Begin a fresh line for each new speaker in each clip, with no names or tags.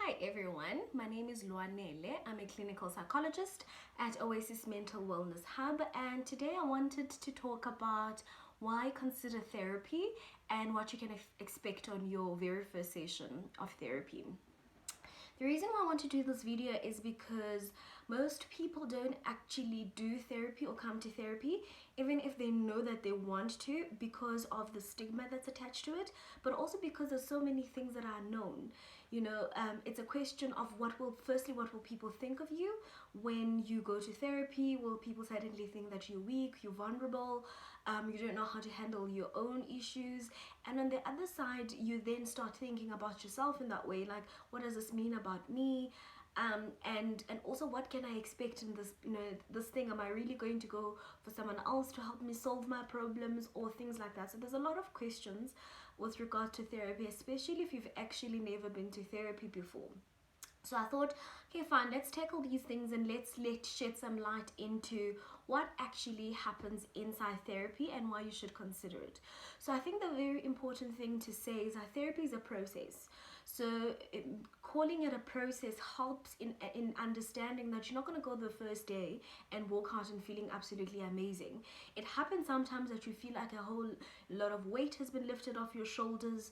Hi everyone, my name is Lwanele. I'm a clinical psychologist at Oasis Mental Wellness Hub, and today I wanted to talk about why consider therapy and what you can expect on your very first session of therapy. The reason why I want to do this video is because most people don't actually do therapy or come to therapy, even if they know that they want to, because of the stigma that's attached to it, but also because there's so many things that are known. It's a question of what will people think of you when you go to therapy? Will people suddenly think that you're weak, you're vulnerable, you don't know how to handle your own issues? And on the other side, you then start thinking about yourself in that way, like, what does this mean about me? And also, what can I expect in this thing? Am I really going to go for someone else to help me solve my problems, or things like that? So there's a lot of questions with regard to therapy, especially if you've actually never been to therapy before. So I thought, okay, fine, let's tackle these things and let's shed some light into what actually happens inside therapy and why you should consider it. So I think the very important thing to say is that therapy is a process. So calling it a process helps in understanding that you're not going to go the first day and walk out and feeling absolutely amazing. It happens sometimes that you feel like a whole lot of weight has been lifted off your shoulders,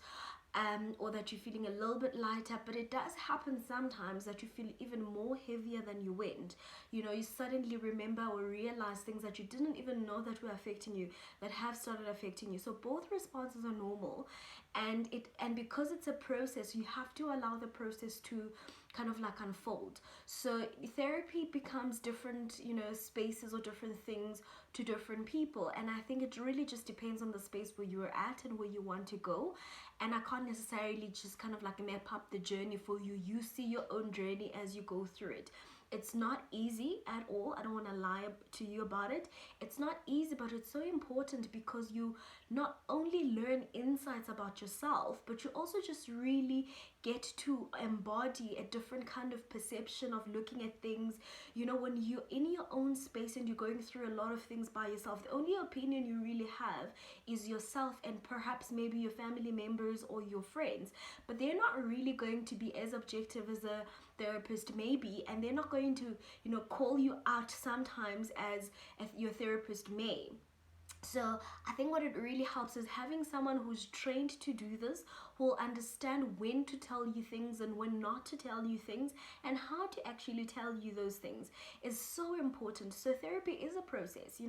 or that you're feeling a little bit lighter, but it does happen sometimes that you feel even more heavier than you went. You suddenly remember or realize things that you didn't even know that were affecting you, that have started affecting you. So both responses are normal, and because it's a process, you have to allow the process to kind of like unfold. So therapy becomes different, spaces or different things to different people, and I think it really just depends on the space where you're at and where you want to go. And I can't necessarily just kind of like map up the journey for you. You see your own journey as you go through it. It's not easy at all. I don't want to lie to you about it. It's not easy, but it's so important because you not only learn insights about yourself, but you also just really get to embody a different kind of perception of looking at things. When you're in your own space and you're going through a lot of things by yourself, the only opinion you really have is yourself and perhaps maybe your family members or your friends, but they're not really going to be as objective as a therapist maybe, and they're not going to call you out sometimes as your therapist may. So I think what it really helps is having someone who's trained to do this, who will understand when to tell you things and when not to tell you things, and how to actually tell you those things is so important. So therapy is a process.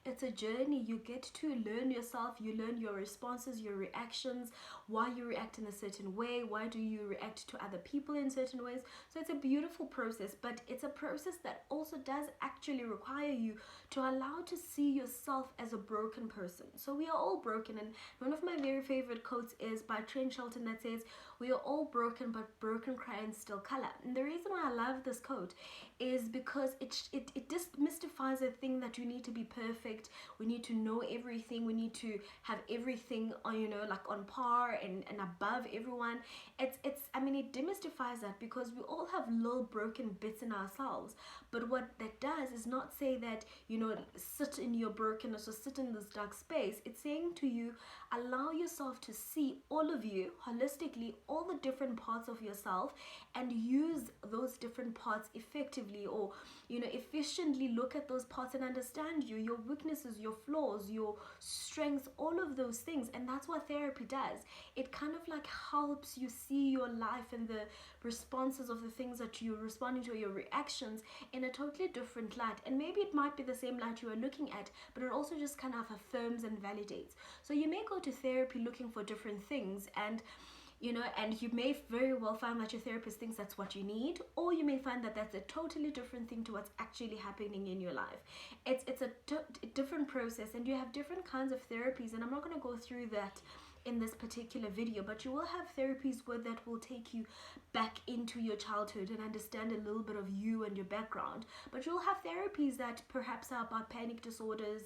It's a journey. You get to learn yourself. You learn your responses, your reactions, why you react in a certain way, why do you react to other people in certain ways. So it's a beautiful process, but it's a process that also does actually require you to allow to see yourself as a broken person. So we are all broken, and one of my very favorite quotes is by Trent Shelton that says, "We are all broken, but broken crayons still color." And the reason why I love this quote is because it demystifies the thing that you need to be perfect, we need to know everything, we need to have everything on like on par and above everyone. It demystifies that, because we all have little broken bits in ourselves. But what that does is not say that sit in your brokenness or sit in this dark space. It's saying to you, allow yourself to see all of you holistically, all the different parts of yourself, and use those different parts effectively, or efficiently look at those parts and understand you, your weaknesses, your flaws, your strengths, all of those things. And that's what therapy does. It kind of like helps you see your life and the responses of the things that you're responding to, your reactions, in a totally different light. And maybe it might be the same light you are looking at, but it also just kind of affirms and validates. So you may go to therapy looking for different things, and and you may very well find that your therapist thinks that's what you need, or you may find that that's a totally different thing to what's actually happening in your life. It's a different process, and you have different kinds of therapies, and I'm not going to go through that in this particular video, but you will have therapies that will take you back into your childhood and understand a little bit of you and your background. But you'll have therapies that perhaps are about panic disorders,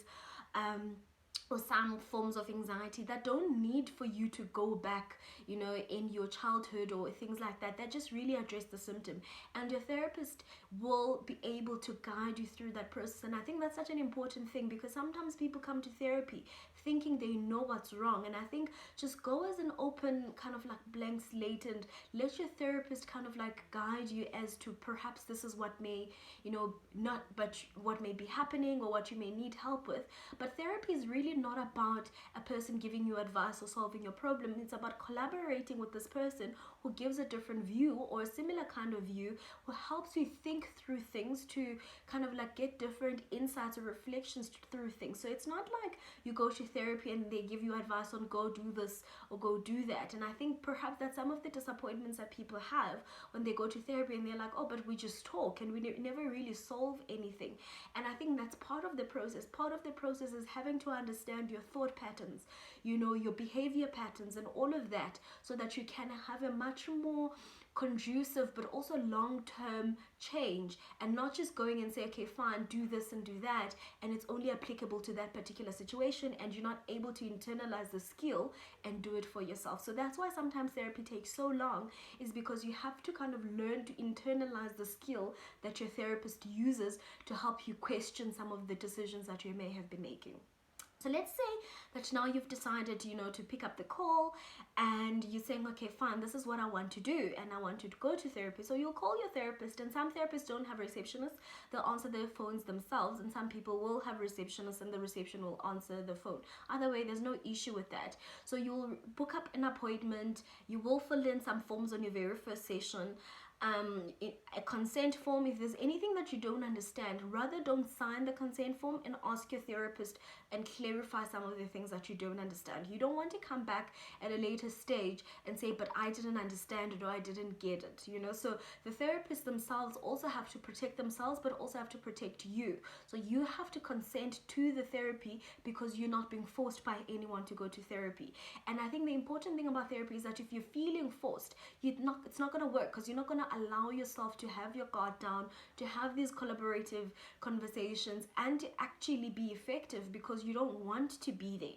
or some forms of anxiety that don't need for you to go back, you know, in your childhood or things like that, that just really address the symptom, and your therapist will be able to guide you through that process. And I think that's such an important thing, because sometimes people come to therapy thinking they know what's wrong, and I think just go as an open kind of like blank slate and let your therapist kind of like guide you as to perhaps this is what may, you know, not but what may be happening or what you may need help with. But therapy is really not about a person giving you advice or solving your problem. It's about collaborating with this person who gives a different view or a similar kind of view, who helps you think through things to kind of like get different insights or reflections through things. So it's not like you go to therapy and they give you advice on go do this or go do that. And I think perhaps that's some of the disappointments that people have when they go to therapy and they're like, oh, but we just talk and we never really solve anything. And I think that's part of the process. Part of the process is having to understand your thought patterns, you know, your behavior patterns and all of that, so that you can have a much more conducive but also long-term change, and not just going and say, okay, fine, do this and do that, and it's only applicable to that particular situation, and you're not able to internalize the skill and do it for yourself. So that's why sometimes therapy takes so long, is because you have to kind of learn to internalize the skill that your therapist uses to help you question some of the decisions that you may have been making. So let's say that now you've decided, you know, to pick up the call, and you're saying, okay, fine, this is what I want to do, and I want to go to therapy. So you'll call your therapist, and some therapists don't have receptionists. They'll answer their phones themselves, and some people will have receptionists and the reception will answer the phone. Either way, there's no issue with that. So you'll book up an appointment. You will fill in some forms on your very first session. A consent form. If there's anything that you don't understand, rather don't sign the consent form and ask your therapist and clarify some of the things that you don't understand. You don't want to come back at a later stage and say, but I didn't understand it or I didn't get it, you know. So the therapists themselves also have to protect themselves, but also have to protect you. So you have to consent to the therapy, because you're not being forced by anyone to go to therapy. And I think the important thing about therapy is that if you're feeling forced, it's not going to work, because you're not going to allow yourself to have your guard down, to have these collaborative conversations, and to actually be effective, because you don't want to be there,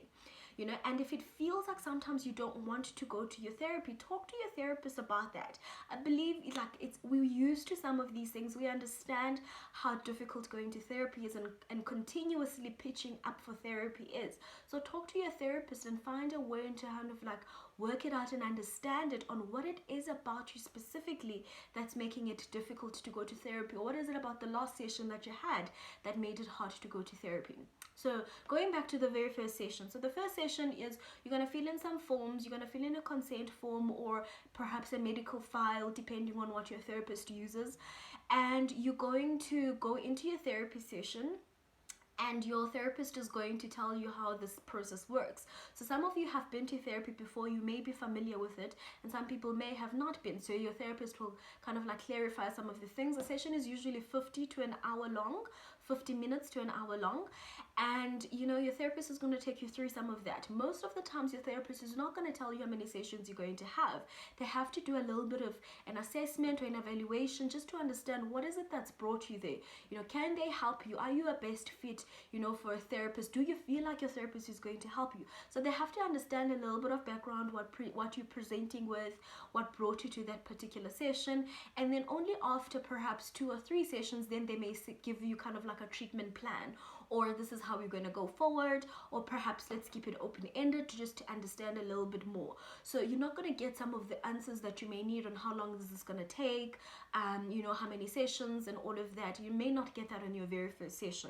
you know. And if it feels like sometimes you don't want to go to your therapy, talk to your therapist about that. I believe we're used to some of these things. We understand how difficult going to therapy is, and continuously pitching up for therapy is. So talk to your therapist and find a way to kind of like work it out and understand it on what it is about you specifically that's making it difficult to go to therapy, or what is it about the last session that you had that made it hard to go to therapy. So going back to the very first session. So the first session is you're going to fill in some forms. You're going to fill in a consent form or perhaps a medical file, depending on what your therapist uses. And you're going to go into your therapy session, and your therapist is going to tell you how this process works. So some of you have been to therapy before, you may be familiar with it, and some people may have not been. So your therapist will kind of like clarify some of the things. The session is usually 50 to an hour long, 50 minutes to an hour long, and you know, your therapist is going to take you through some of that. Most of the times your therapist is not going to tell you how many sessions you're going to have. They have to do a little bit of an assessment or an evaluation just to understand what is it that's brought you there. You know, can they help you? Are you a best fit, you know, for a therapist? Do you feel like your therapist is going to help you? So they have to understand a little bit of background, what you're presenting with, what brought you to that particular session, and then only after perhaps 2 or 3 sessions, then they may give you kind of like a treatment plan, or this is how we're going to go forward, or perhaps let's keep it open-ended to just to understand a little bit more. So you're not going to get some of the answers that you may need on how long this is going to take, you know, how many sessions and all of that. You may not get that on your very first session.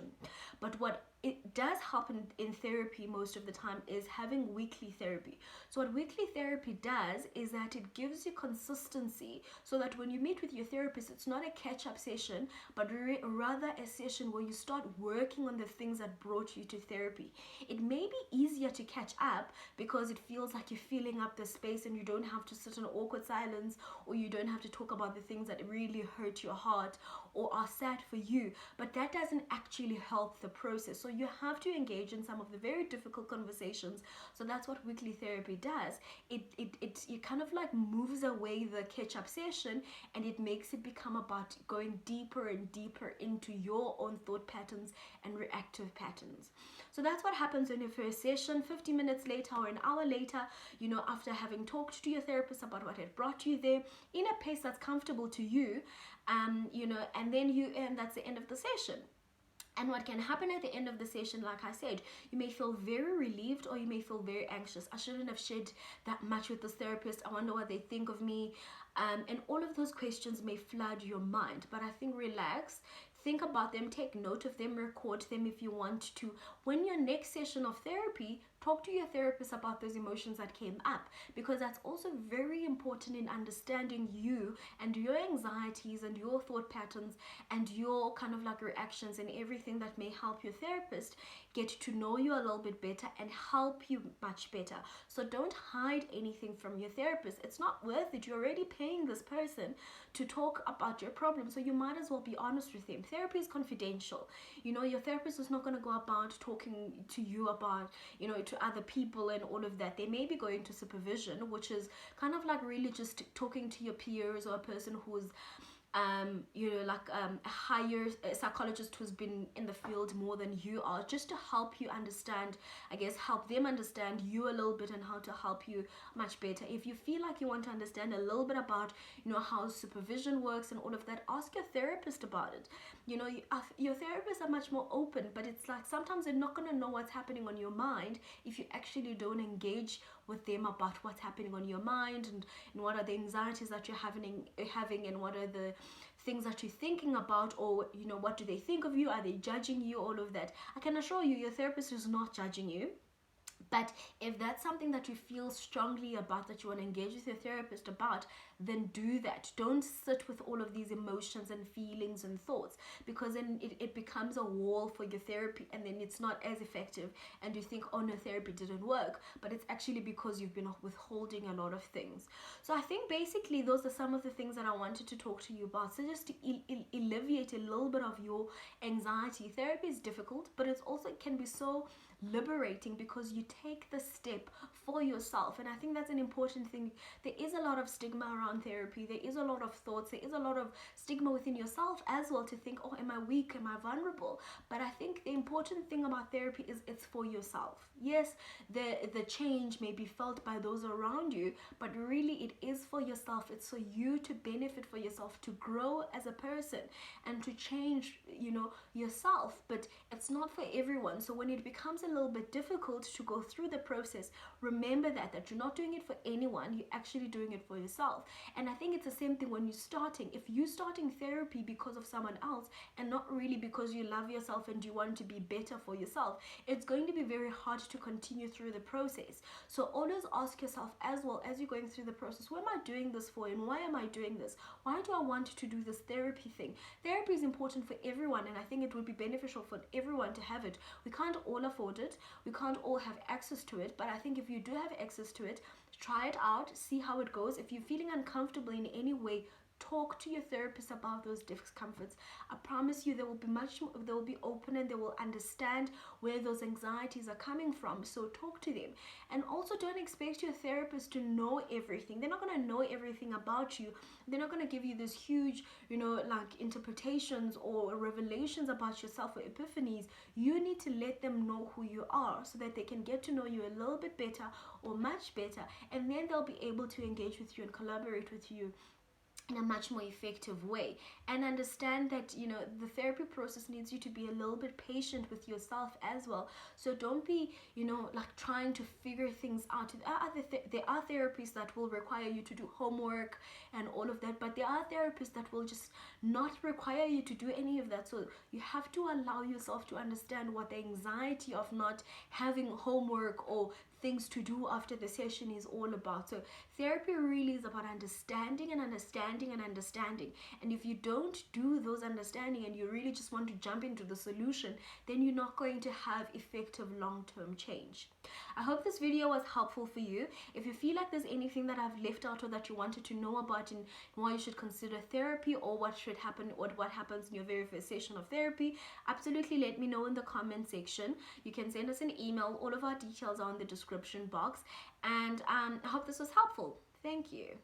But what it does happen in therapy most of the time is having weekly therapy. So what weekly therapy does is that it gives you consistency, so that when you meet with your therapist, it's not a catch-up session, but rather a session where you start working on the things that brought you to therapy. It may be easier to catch up because it feels like you're filling up the space and you don't have to sit in awkward silence, or you don't have to talk about the things that really hurt your heart or are sad for you, but that doesn't actually help the process. So you have to engage in some of the very difficult conversations. So that's what weekly therapy does. It kind of like moves away the catch-up session, and it makes it become about going deeper and deeper into your own thought patterns and reactive patterns. So that's what happens in your first session. 50 minutes later or an hour later, after having talked to your therapist about what had brought you there in a pace that's comfortable to you, and then that's the end of the session. And what can happen at the end of the session, like I said, you may feel very relieved or you may feel very anxious. I shouldn't have shared that much with this therapist. I wonder what they think of me. And all of those questions may flood your mind. But I think relax, think about them, take note of them, record them if you want to. When your next session of therapy, talk to your therapist about those emotions that came up, because that's also very important in understanding you and your anxieties and your thought patterns and your kind of like reactions and everything that may help your therapist get to know you a little bit better and help you much better. So don't hide anything from your therapist. It's not worth it. You're already paying this person to talk about your problem, so you might as well be honest with them. Therapy is confidential. Your therapist is not going to go about talking to you about, to other people and all of that. They may be going to supervision, which is kind of like really just talking to your peers or a person who's a higher psychologist who's been in the field more than you are, just to help you understand, help them understand you a little bit and how to help you much better. If you feel like you want to understand a little bit about, how supervision works and all of that, ask your therapist about it. Your therapists are much more open, but it's like sometimes they're not going to know what's happening on your mind if you actually don't engage with them about what's happening on your mind and what are the anxieties that you're having and what are the things that you're thinking about, or what do they think of you, are they judging you, all of that. I can assure you your therapist is not judging you. But if that's something that you feel strongly about, that you want to engage with your therapist about, then do that. Don't sit with all of these emotions and feelings and thoughts, because then it becomes a wall for your therapy, and then it's not as effective, and you think, oh no, therapy didn't work, but it's actually because you've been withholding a lot of things. So I think basically those are some of the things that I wanted to talk to you about. So just to alleviate a little bit of your anxiety. Therapy is difficult, but it can be so liberating because you take the step for yourself. And I think that's an important thing. There is a lot of stigma around therapy. There is a lot of thoughts. There is a lot of stigma within yourself as well, to think, oh, am I weak? Am I vulnerable? But I think the important thing about therapy is it's for yourself. Yes, the change may be felt by those around you, but really it is for yourself. It's for you to benefit, for yourself to grow as a person and to change, yourself. But it's not for everyone. So when it becomes a little bit difficult to go through the process, remember that you're not doing it for anyone, you're actually doing it for yourself. And I think it's the same thing when you're starting. If you're starting therapy because of someone else and not really because you love yourself and you want to be better for yourself, it's going to be very hard to continue through the process. So always ask yourself, as well as you're going through the process, what am I doing this for, and why am I doing this? Why do I want to do this therapy thing? Therapy is important for everyone, and I think it would be beneficial for everyone to have it. We can't all afford it, we can't all have access to it, but I think if you do have access to it, try it out, see how it goes. If you're feeling uncomfortable in any way, talk to your therapist about those discomforts. I promise you they will be open and they will understand where those anxieties are coming from. So talk to them. And also don't expect your therapist to know everything. They're not going to know everything about you. They're not going to give you this huge, interpretations or revelations about yourself or epiphanies. You need to let them know who you are so that they can get to know you a little bit better or much better. And then they'll be able to engage with you and collaborate with you in a much more effective way. And understand that the therapy process needs you to be a little bit patient with yourself as well. So don't be trying to figure things out. There are therapists that will require you to do homework and all of that, but there are therapists that will just not require you to do any of that. So you have to allow yourself to understand what the anxiety of not having homework or things to do after the session is all about. So therapy really is about understanding and understanding and understanding. And if you don't do those understanding and you really just want to jump into the solution, then you're not going to have effective long-term change. I hope this video was helpful for you. If you feel like there's anything that I've left out or that you wanted to know about and why you should consider therapy, or what should happen or what happens in your very first session of therapy, absolutely let me know in the comment section. You can send us an email. All of our details are in the description box. And I hope this was helpful. Thank you.